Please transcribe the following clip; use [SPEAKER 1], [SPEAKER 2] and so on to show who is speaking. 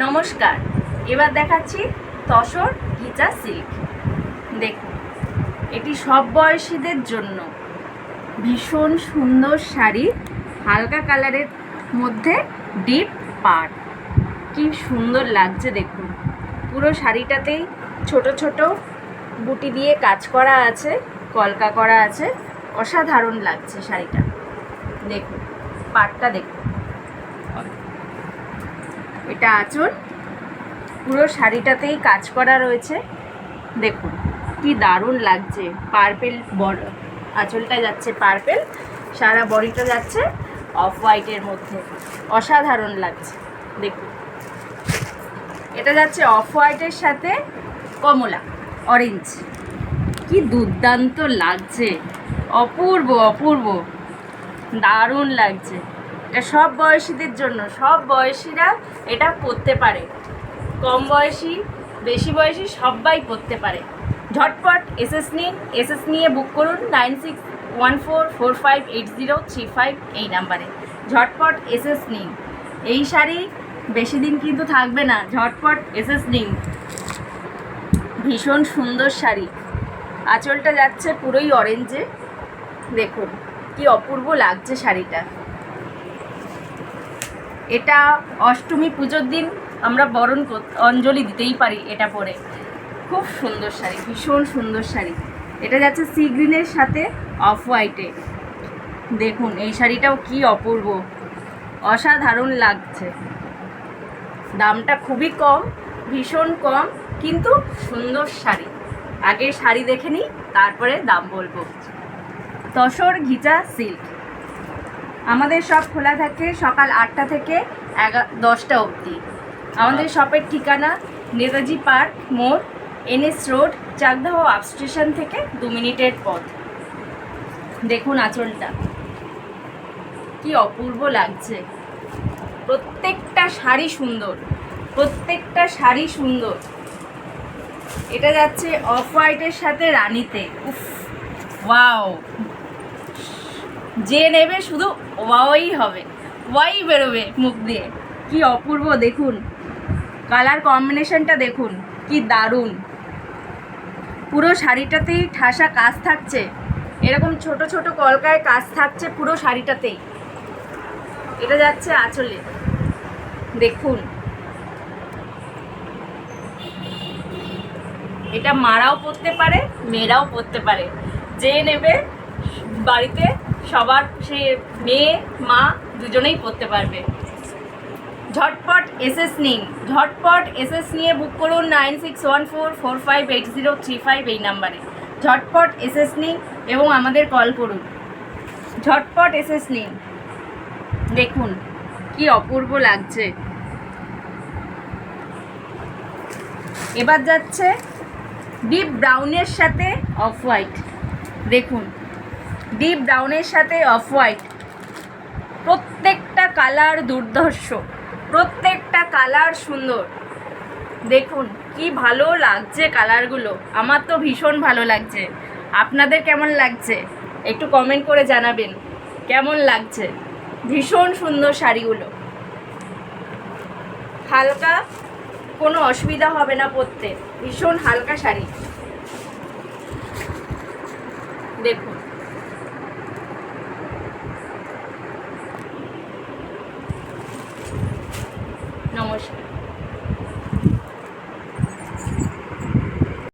[SPEAKER 1] নমস্কার, এবার দেখাচ্ছি তসর ঘিচা সিল্ক। দেখুন, এটি সব বয়সীদের জন্য ভীষণ সুন্দর শাড়ি, হালকা কালারের মধ্যে ডিপ পাড়। কি সুন্দর লাগছে দেখুন। পুরো শাড়িটাতেই ছোট ছোট বুটি দিয়ে কাজ করা আছে, কলকা করা আছে। অসাধারণ লাগছে শাড়িটা। দেখুন পাড়টা দেখুন, এটা আঁচল। পুরো শাড়িটাতেই কাজ করা রয়েছে। দেখুন কি দারুণ লাগছে। পার্পেল আঁচলটা যাচ্ছে পার্পেল, সারা বডিটা যাচ্ছে অফ হোয়াইটের মধ্যে। অসাধারণ লাগছে দেখুন। এটা যাচ্ছে অফ হোয়াইটের সাথে কমলা অরেঞ্জ। কি দুর্দান্ত লাগছে, অপূর্ব অপূর্ব, দারুণ লাগছে। এটা সব বয়সীদের জন্য, সব বয়সীরা এটা পরতে পারে। কম বয়সী, বেশি বয়সী সবাই পরতে পারে। ঝটপট এসএস নিন, এসএস নিয়ে বুক করুন 9614458035 এই নাম্বারে। ঝটপট এসএস নিন। এই শাড়ি বেশি দিন কিন্তু থাকবে না, ঝটপট এসএস নিন। ভীষণ সুন্দর শাড়ি। আঁচলটা যাচ্ছে পুরোই অরেঞ্জে। দেখুন কি অপূর্ব লাগছে শাড়িটা। এটা অষ্টমী পুজোর দিন আমরা অঞ্জলি দিতেই পারি এটা পরে। খুব সুন্দর শাড়ি, ভীষণ সুন্দর শাড়ি। এটা যাচ্ছে সি গ্রিনের সাথে অফ হোয়াইটে। দেখুন এই শাড়িটাও কি অপূর্ব, অসাধারণ লাগছে। দামটা খুবই কম, ভীষণ কম, কিন্তু সুন্দর শাড়ি। আগে শাড়ি দেখে নিই, তারপরে দাম বলবো। তসর ঘিচা সিল্ক। আমাদের শপ খোলা থাকে সকাল 8টা থেকে 10টা অবধি। আমাদের শপের ঠিকানা নেতাজি পার্ক মোড়, NS road, Chakdaha up station থেকে 2 মিনিটের পথ। দেখুন আঁচলটা কি অপূর্ব লাগছে। প্রত্যেকটা শাড়ি সুন্দর, প্রত্যেকটা শাড়ি সুন্দর। এটা যাচ্ছে অফ হোয়াইটের সাথে রানিতে। উফ, ওয়াও! যে নেবে শুধু ওয়াওই হবে, ওয়াই বেরোবে মুখ দিয়ে। কি অপূর্ব দেখুন, কালার কম্বিনেশনটা দেখুন কি দারুণ। পুরো শাড়িটাতেই ঠাসা কাজ থাকছে, এরকম ছোট ছোট কলকায় কাজ থাকছে পুরো শাড়িটাতেই। এটা যাচ্ছে আঁচলে। দেখুন এটা মারাও পরতে পারে, মেয়েরাও পরতে পারে। যে নেবে বাড়িতে সবার, সে মেয়ে মা দুজনেই পরতে পারবে। ঝটপট এসএস নিন, ঝটপট এসএস নিয়ে বুক করুন 9614458035 এই নাম্বারে। ঝটপট এসএস নিন এবং আমাদের কল করুন। ঝটপট এসএস নিন। দেখুন কি অপূর্ব লাগছে। এবার যাচ্ছে ডিপ ব্রাউনের সাথে অফ হোয়াইট। দেখুন ডিপ ব্রাউনের সাথে অফ হোয়াইট। প্রত্যেকটা কালার দুর্ধর্ষ, প্রত্যেকটা কালার সুন্দর। দেখুন কি ভালো লাগছে কালারগুলো। আমার তো ভীষণ ভালো লাগছে। আপনাদের কেমন লাগছে একটু কমেন্ট করে জানাবেন কেমন লাগছে। ভীষণ সুন্দর শাড়িগুলো, হালকা, কোনো অসুবিধা হবে না পরতে। ভীষণ হালকা শাড়ি। দেখুন নমস্কার।